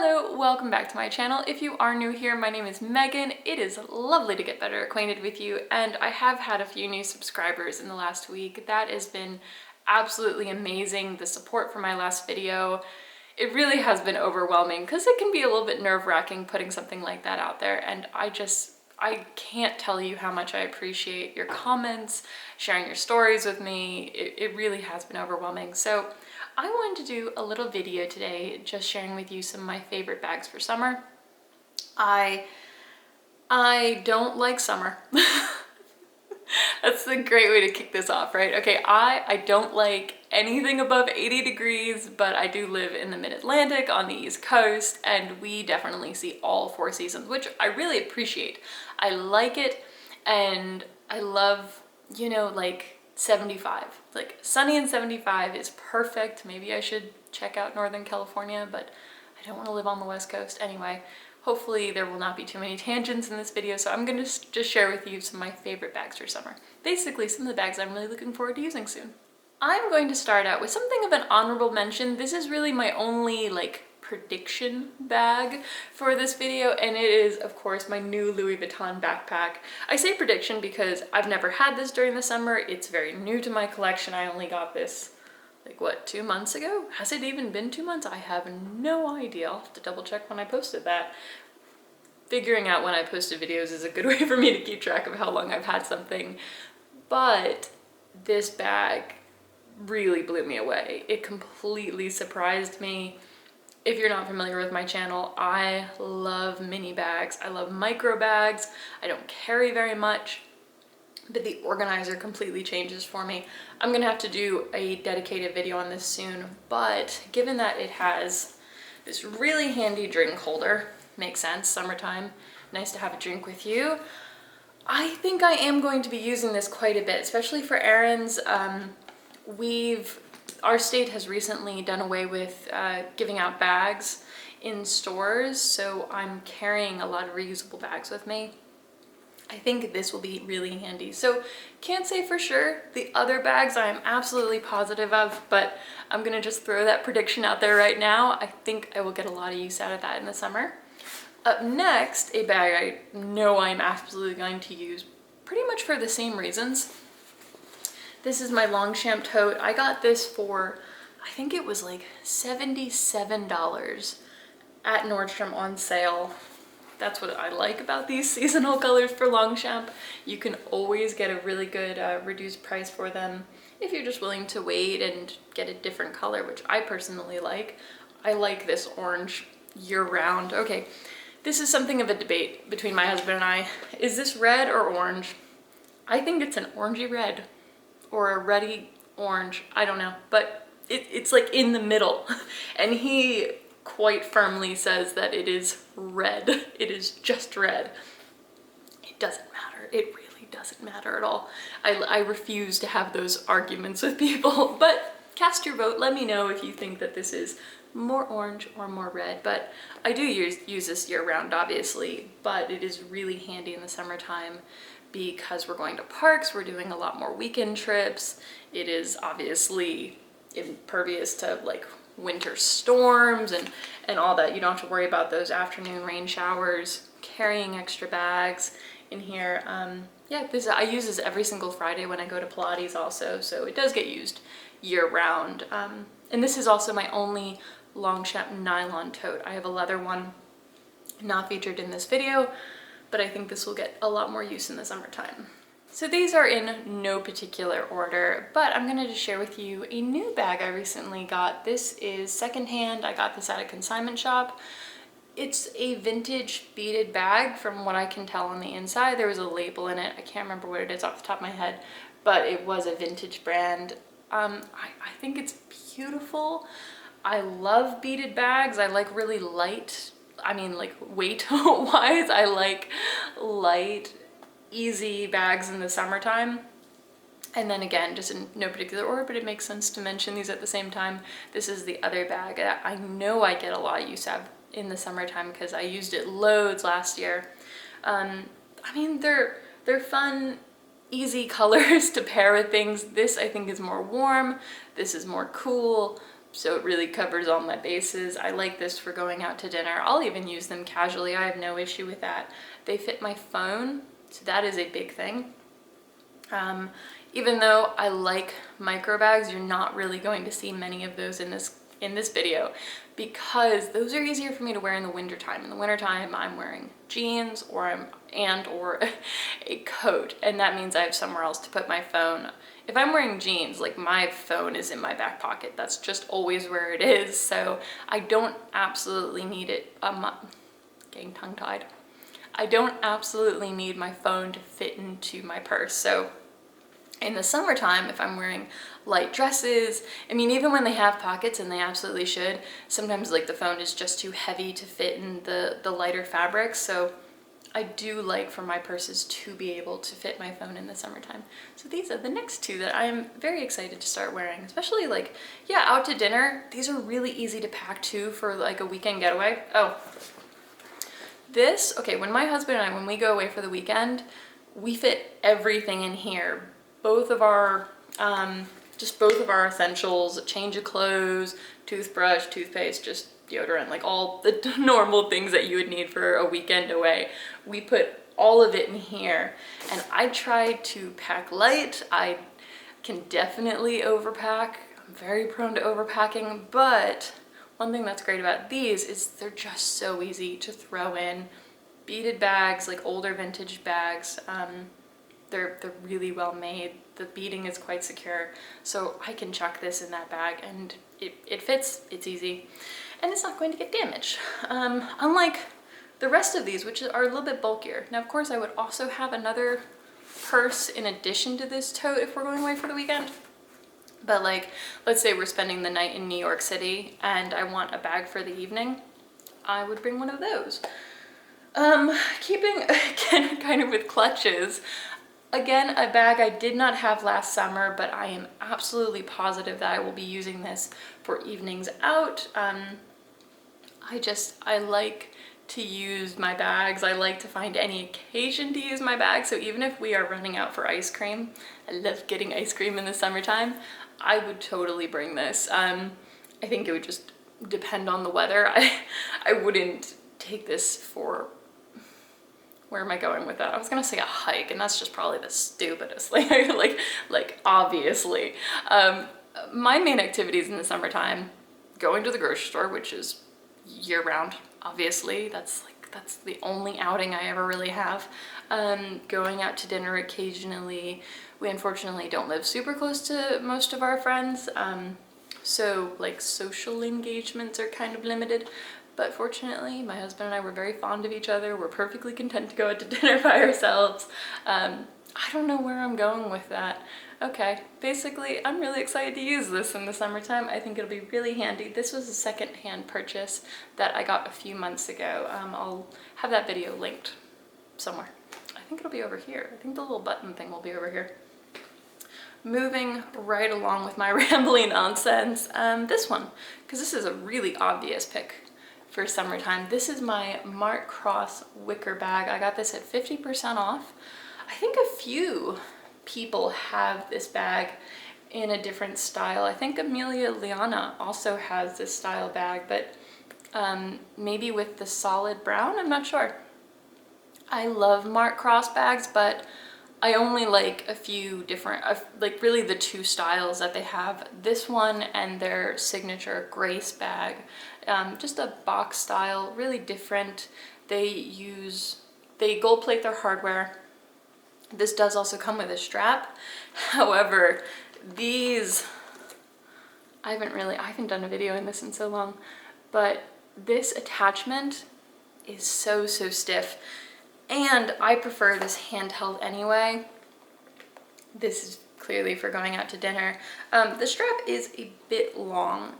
Hello, welcome back to my channel. If you are new here, my name is Megan. It is lovely to get better acquainted with you, and I have had a few new subscribers in the last week. That has been absolutely amazing. The support for my last video, it really has been overwhelming because it can be a little bit nerve-wracking putting something like that out there, and I can't tell you how much I appreciate your comments, sharing your stories with me. It really has been overwhelming. So I wanted to do a little video today just sharing with you some of my favorite bags for summer. I don't like summer. That's a great way to kick this off, right? Okay, I don't like anything above 80 degrees, but I do live in the mid-Atlantic on the East Coast, and we definitely see all four seasons, which I really appreciate. I like it, and I love, you know, like 75. Like sunny and 75 is perfect. Maybe I should check out Northern California, but I don't want to live on the West Coast anyway. Hopefully there will not be too many tangents in this video, so I'm going to just share with you some of my favorite bags for summer. Basically, some of the bags I'm really looking forward to using soon. I'm going to start out with something of an honorable mention. This is really my only prediction bag for this video, and it is of course my new Louis Vuitton backpack. I say prediction because I've never had this during the summer. It's very new to my collection. I only got this what, 2 months ago? Has it even been 2 months? I have no idea. I'll have to double check when I posted that. Figuring out when I posted videos is a good way for me to keep track of how long I've had something. But this bag really blew me away. It completely surprised me. If you're not familiar with my channel, I love mini bags. I love micro bags. I don't carry very much, but the organizer completely changes for me. I'm gonna have to do a dedicated video on this soon, but given that it has this really handy drink holder, makes sense, summertime, nice to have a drink with you, I think I am going to be using this quite a bit, especially for errands. Our state has recently done away with giving out bags in stores, so I'm carrying a lot of reusable bags with me. I think this will be really handy. So can't say for sure. The other bags I'm absolutely positive of, but I'm gonna just throw that prediction out there right now. I think I will get a lot of use out of that in the summer. Up next, a bag I know I'm absolutely going to use pretty much for the same reasons. This is my Longshan Tote. I got this for, I think it was like $77 at Nordstrom on sale. That's what I like about these seasonal colors for Longshan. You can always get a really good reduced price for them if you're just willing to wait and get a different color, which I personally like. I like this orange year-round. Okay, this is something of a debate between my husband and I. Is this red or orange? I think it's an orangey red or a reddy orange. I don't know, but it's like in the middle. And he quite firmly says that it is red. It is just red. It doesn't matter. It really doesn't matter at all. I refuse to have those arguments with people, but cast your vote. Let me know if you think that this is more orange or more red. But I do use this year-round, obviously, but it is really handy in the summertime because we're going to parks, we're doing a lot more weekend trips. It is obviously impervious to winter storms and all that. You don't have to worry about those afternoon rain showers. Carrying extra bags in here. Yeah, I use this every single Friday when I go to Pilates also, so it does get used year-round. And this is also my only Longshan nylon tote. I have a leather one, not featured in this video, but I think this will get a lot more use in the summertime. So these are in no particular order, but I'm gonna just share with you a new bag I recently got. This is secondhand. I got this at a consignment shop. It's a vintage beaded bag from what I can tell on the inside. There was a label in it. I can't remember what it is off the top of my head, but it was a vintage brand. I think it's beautiful. I love beaded bags. I like really light, weight-wise, I like light, easy bags in the summertime. And then again, just in no particular order, but it makes sense to mention these at the same time. This is the other bag that I know I get a lot of use out of in the summertime because I used it loads last year. They're fun, easy colors to pair with things. This I think is more warm. This is more cool. so it really covers all my bases. I like this for going out to dinner. I'll even use them casually. I have no issue with that. They fit my phone, so that is a big thing. Even though I like micro bags, you're not really going to see many of those in this video, because those are easier for me to wear in the wintertime. In the wintertime, I'm wearing jeans or a coat, and that means I have somewhere else to put my phone. If I'm wearing jeans, like, my phone is in my back pocket. That's just always where it is, so I don't absolutely need it. Getting tongue-tied. I don't absolutely need my phone to fit into my purse. So in the summertime, if I'm wearing light dresses, I mean, even when they have pockets, and they absolutely should, sometimes like the phone is just too heavy to fit in the lighter fabrics. So I do like for my purses to be able to fit my phone in the summertime. So these are the next two that I'm very excited to start wearing, especially like, yeah, out to dinner. These are really easy to pack too for like a weekend getaway. Oh, this, okay, when my husband and I, when we go away for the weekend, we fit everything in here. Both of our, just both of our essentials, a change of clothes, toothbrush, toothpaste, just deodorant, like all the normal things that you would need for a weekend away. We put all of it in here, and I try to pack light. I can definitely overpack. I'm very prone to overpacking, but one thing that's great about these is they're just so easy to throw in. Beaded bags, like older vintage bags, they're really well made. The beading is quite secure, so I can chuck this in that bag and it fits, it's easy, and it's not going to get damaged. Unlike the rest of these, which are a little bit bulkier. Now, of course, I would also have another purse in addition to this tote if we're going away for the weekend. But like, let's say we're spending the night in New York City and I want a bag for the evening, I would bring one of those. Keeping again kind of with clutches, again, a bag I did not have last summer, but I am absolutely positive that I will be using this for evenings out. I like to use my bags. I like to find any occasion to use my bag. So even if we are running out for ice cream, I love getting ice cream in the summertime, I would totally bring this. I think it would just depend on the weather. I wouldn't take this for, where am I going with that? I was gonna say a hike, and that's just probably the stupidest, like obviously. My main activities in the summertime, going to the grocery store, which is year round, obviously. That's the only outing I ever really have. Going out to dinner occasionally. We unfortunately don't live super close to most of our friends, so like social engagements are kind of limited. But fortunately, my husband and I were very fond of each other. We're perfectly content to go out to dinner by ourselves. I don't know where I'm going with that. Okay, basically, I'm really excited to use this in the summertime. I think it'll be really handy. This was a second-hand purchase that I got a few months ago. I'll have that video linked somewhere. I think it'll be over here. I think the little button thing will be over here. Moving right along with my rambling nonsense, this one, because this is a really obvious pick for summertime. This is my Mark Cross Wicker bag. I got this at 50% off. I think a few people have this bag in a different style. I think Amelia Liana also has this style bag, but maybe with the solid brown, I'm not sure. I love Mark Cross bags, but I only like a few different, like really the two styles that they have. This one and their signature Grace bag. Just a box style, really different. They gold plate their hardware. This does also come with a strap. However, these, I haven't done a video in this in so long, but this attachment is so stiff. And I prefer this handheld anyway. This is clearly for going out to dinner. The strap is a bit long.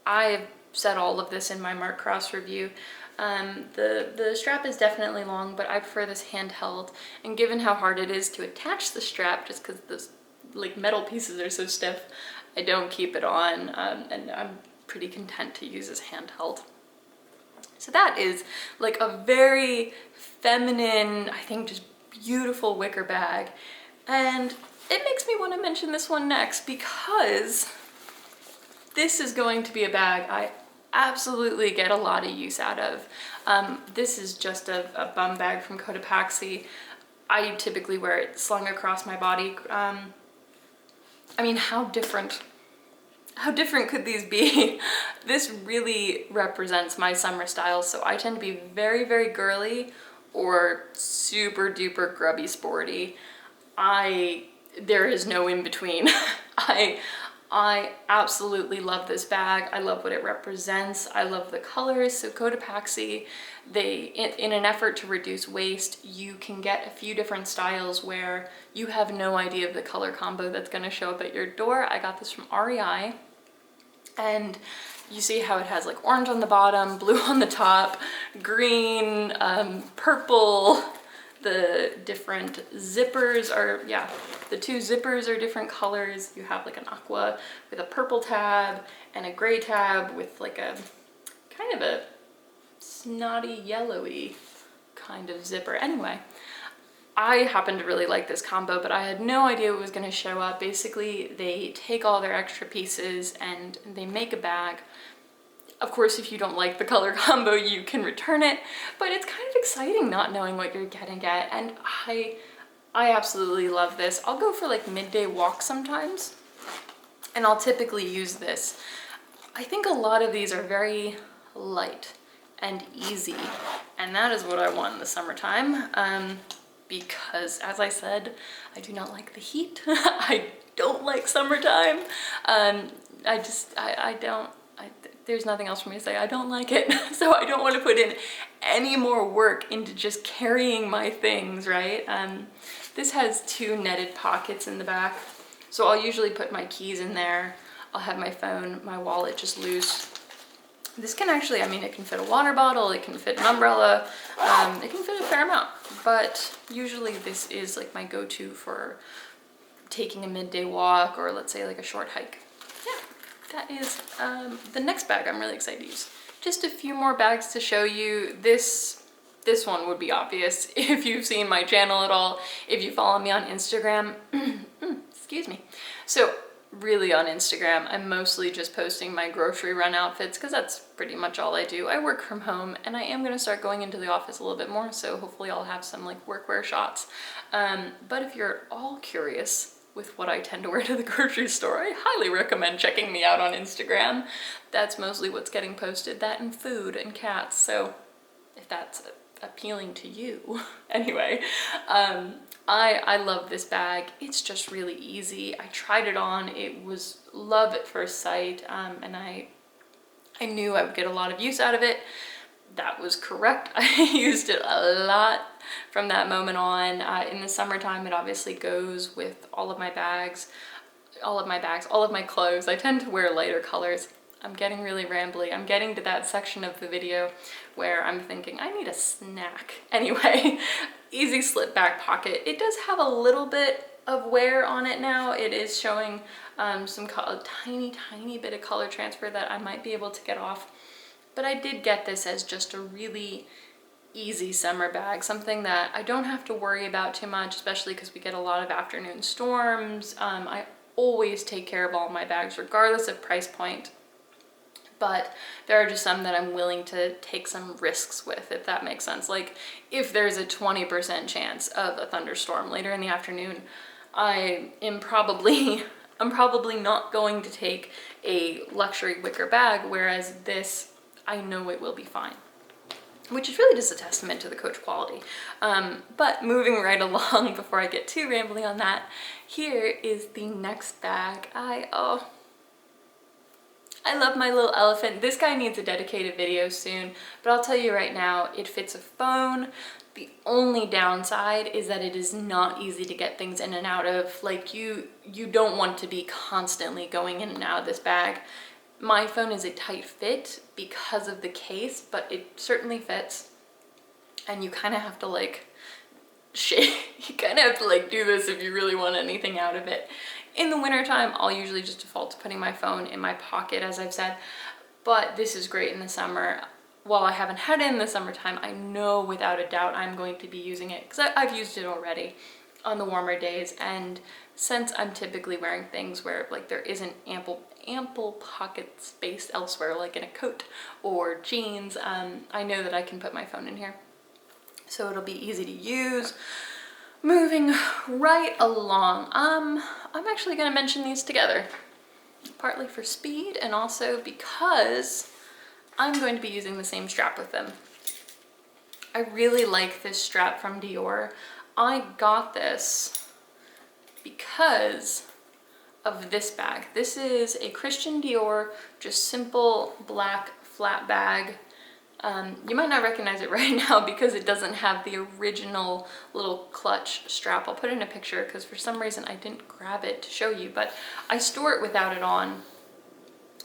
I've said all of this in my Mark Cross review. The strap is definitely long, but I prefer this handheld. And given how hard it is to attach the strap, just because those like metal pieces are so stiff, I don't keep it on, and I'm pretty content to use this handheld. So that is like a very feminine, I think just beautiful wicker bag. And it makes me want to mention this one next because this is going to be a bag I absolutely get a lot of use out of. This is just a bum bag from Cotopaxi. I typically wear it slung across my body. I mean, how different could these be? This really represents my summer style, so I tend to be very, very girly or super duper grubby sporty. There is no in between. I absolutely love this bag. I love what it represents. I love the colors. So Cotopaxi, in an effort to reduce waste, you can get a few different styles where you have no idea of the color combo that's gonna show up at your door. I got this from REI, and you see how it has like orange on the bottom, blue on the top, green, purple. The different zippers are, yeah, the two zippers are different colors. You have like an aqua with a purple tab and a gray tab with like a kind of a snotty yellowy kind of zipper. Anyway, I happen to really like this combo, but I had no idea it was going to show up. Basically, they take all their extra pieces and they make a bag. Of course, if you don't like the color combo, you can return it, but it's kind of exciting not knowing what you're gonna get, and I absolutely love this. I'll go for like midday walks sometimes, and I'll typically use this. I think a lot of these are very light and easy, and that is what I want in the summertime, because as I said, I do not like the heat. I don't like summertime. There's nothing else for me to say. I don't like it. So I don't want to put in any more work into just carrying my things, right? This has two netted pockets in the back. So I'll usually put my keys in there. I'll have my phone, my wallet just loose. This can actually, I mean, it can fit a water bottle, it can fit an umbrella, it can fit a fair amount. But usually this is like my go-to for taking a midday walk or let's say like a short hike. That is the next bag I'm really excited to use. Just a few more bags to show you. This one would be obvious if you've seen my channel at all, if you follow me on Instagram. Excuse me. So really on Instagram, I'm mostly just posting my grocery run outfits because that's pretty much all I do. I work from home and I am gonna start going into the office a little bit more, so hopefully I'll have some like workwear shots. But if you're at all curious with what I tend to wear to the grocery store, I highly recommend checking me out on Instagram. That's mostly what's getting posted, that and food and cats, so if that's appealing to you. Anyway, I love this bag. It's just really easy. I tried it on, it was love at first sight, and I knew I would get a lot of use out of it. That was correct. I used it a lot from that moment on. In the summertime, it obviously goes with all of my bags, all of my clothes. I tend to wear lighter colors. I'm getting really rambly. I'm getting to that section of the video where I'm thinking, I need a snack. Anyway, easy slip back pocket. It does have a little bit of wear on it now. It is showing a tiny bit of color transfer that I might be able to get off. But I did get this as just a really easy summer bag, something that I don't have to worry about too much, especially because we get a lot of afternoon storms. I always take care of all my bags regardless of price point, but there are just some that I'm willing to take some risks with, if that makes sense. Like if there's a 20% chance of a thunderstorm later in the afternoon, I'm probably not going to take a luxury wicker bag, whereas this, I know it will be fine, which is really just a testament to the Coach quality. But moving right along before I get too rambly on that, here is the next bag. I love my little elephant. This guy needs a dedicated video soon, but I'll tell you right now, it fits a phone. The only downside is that it is not easy to get things in and out of. Like you don't want to be constantly going in and out of this bag. My phone is a tight fit because of the case, but it certainly fits. And you kind of have to like you kind of have to like do this if you really want anything out of it. In the wintertime, I'll usually just default to putting my phone in my pocket, as I've said, but this is great in the summer. While I haven't had it in the summertime, I know without a doubt I'm going to be using it because I've used it already on the warmer days. And since I'm typically wearing things where like there isn't ample ample pocket space elsewhere, like in a coat or jeans, I know that I can put my phone in here. So it'll be easy to use. Moving right along, I'm actually going to mention these together, partly for speed and also because I'm going to be using the same strap with them. I really like this strap from Dior. I got this because of this bag. This is a Christian Dior, just simple black flat bag. You might not recognize it right now because it doesn't have the original little clutch strap. I'll put in a picture because for some reason I didn't grab it to show you, but I store it without it on.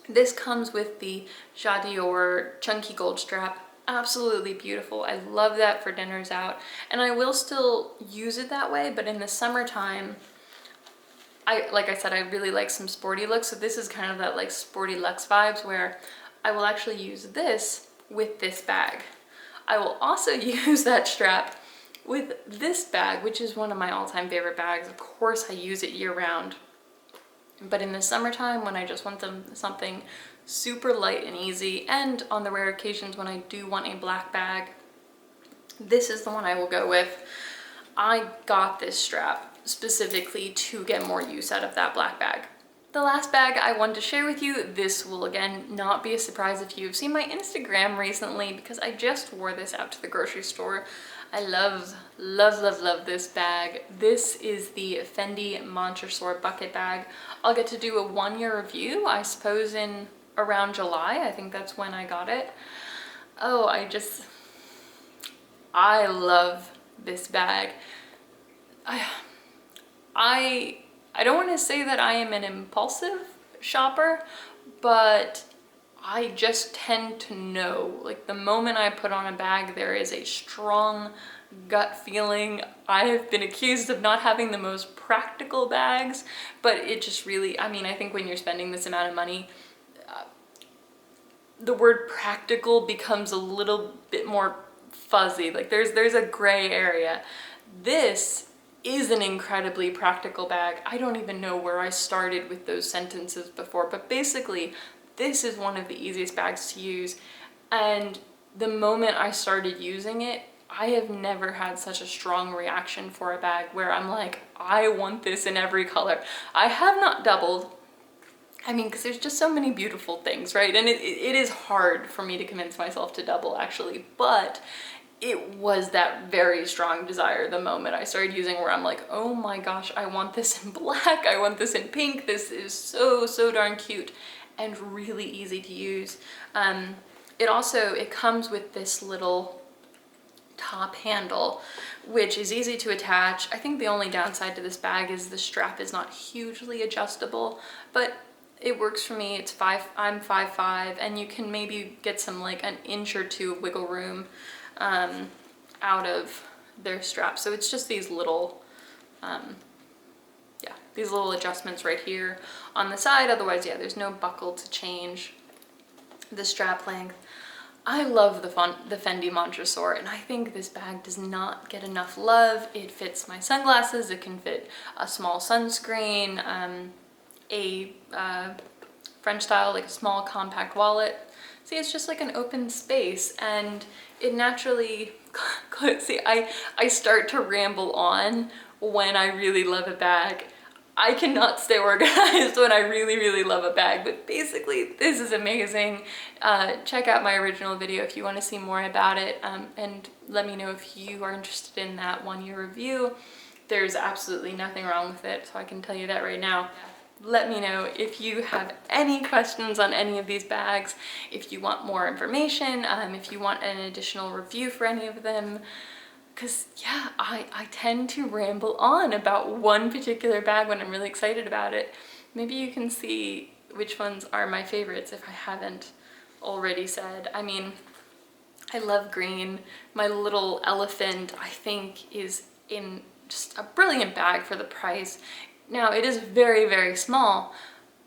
This comes with the Jadior chunky gold strap. Absolutely beautiful. I love that for dinners out, and I will still use it that way, but in the summertime, like I said, I really like some sporty looks, so this is kind of that like sporty luxe vibes where I will actually use this with this bag. I will also use that strap with this bag, which is one of my all-time favorite bags. Of course, I use it year-round, but in the summertime when I just want something super light and easy, and on the rare occasions when I do want a black bag, this is the one I will go with. I got this strap specifically to get more use out of that black bag. The last bag I wanted to share with you, this will again not be a surprise if you've seen my Instagram recently because I just wore this out to the grocery store. I love, love, love, love this bag. This is the Fendi Mon Tresor bucket bag. I'll get to do a 1-year review, I suppose in around July. I think that's when I got it. Oh, I love this bag. I don't want to say that I am an impulsive shopper, but I just tend to know, like the moment I put on a bag, there is a strong gut feeling. I have been accused of not having the most practical bags, but it just really, I mean, I think when you're spending this amount of money, the word practical becomes a little bit more fuzzy. Like there's a gray area. This is an incredibly practical bag. I don't even know where I started with those sentences before, but basically this is one of the easiest bags to use, and the moment I started using it, I have never had such a strong reaction for a bag where I'm like, I want this in every color. I have not doubled, I mean, because there's just so many beautiful things, right? And it is hard for me to convince myself to double actually, but it was that very strong desire the moment I started using where I'm like, oh my gosh, I want this in black, I want this in pink. This is so, so darn cute and really easy to use. It comes with this little top handle, which is easy to attach. I think the only downside to this bag is the strap is not hugely adjustable, but it works for me. I'm 5'5", and you can maybe get some like an inch or two of wiggle room out of their strap. So it's just these little, these little adjustments right here on the side. Otherwise, yeah, there's no buckle to change the strap length. I love the Fendi Mon Tresor, and I think this bag does not get enough love. It fits my sunglasses, it can fit a small sunscreen, a French style, like a small compact wallet. See, it's just like an open space, and it naturally, see, I start to ramble on when I really love a bag. I cannot stay organized when I really, really love a bag, but basically this is amazing. Check out my original video if you want to see more about it, and let me know if you are interested in that 1-year review. There's absolutely nothing wrong with it, so I can tell you that right now. Let me know if you have any questions on any of these bags, if you want more information, if you want an additional review for any of them. Because yeah, I tend to ramble on about one particular bag when I'm really excited about it. Maybe you can see which ones are my favorites if I haven't already said. I mean, I love green. My little elephant, I think, is in just a brilliant bag for the price. Now, it is very, very small,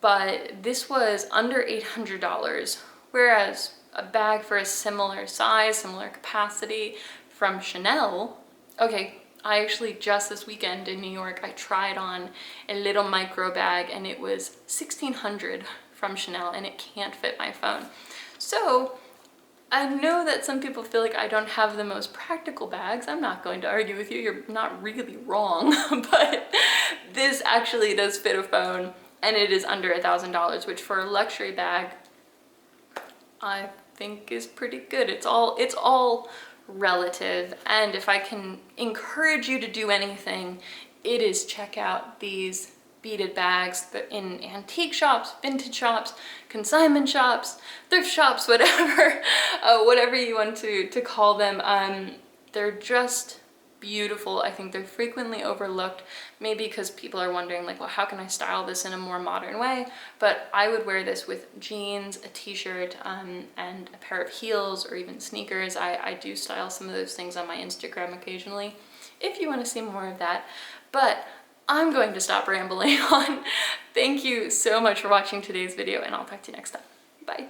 but this was under $800, whereas a bag for a similar size, similar capacity from Chanel, okay, I actually just this weekend in New York, I tried on a little micro bag and it was $1,600 from Chanel and it can't fit my phone. So I know that some people feel like I don't have the most practical bags. I'm not going to argue with you, you're not really wrong, but this actually does fit a phone and it is under $1,000, which for a luxury bag, I think is pretty good. It's all relative, and if I can encourage you to do anything, it is check out these beaded bags in antique shops, vintage shops, consignment shops, thrift shops, whatever, whatever you want to call them. They're just beautiful. I think they're frequently overlooked, maybe because people are wondering like, well, how can I style this in a more modern way? But I would wear this with jeans, a t-shirt, and a pair of heels or even sneakers. I do style some of those things on my Instagram occasionally if you want to see more of that. But I'm going to stop rambling on. Thank you so much for watching today's video, and I'll talk to you next time. Bye.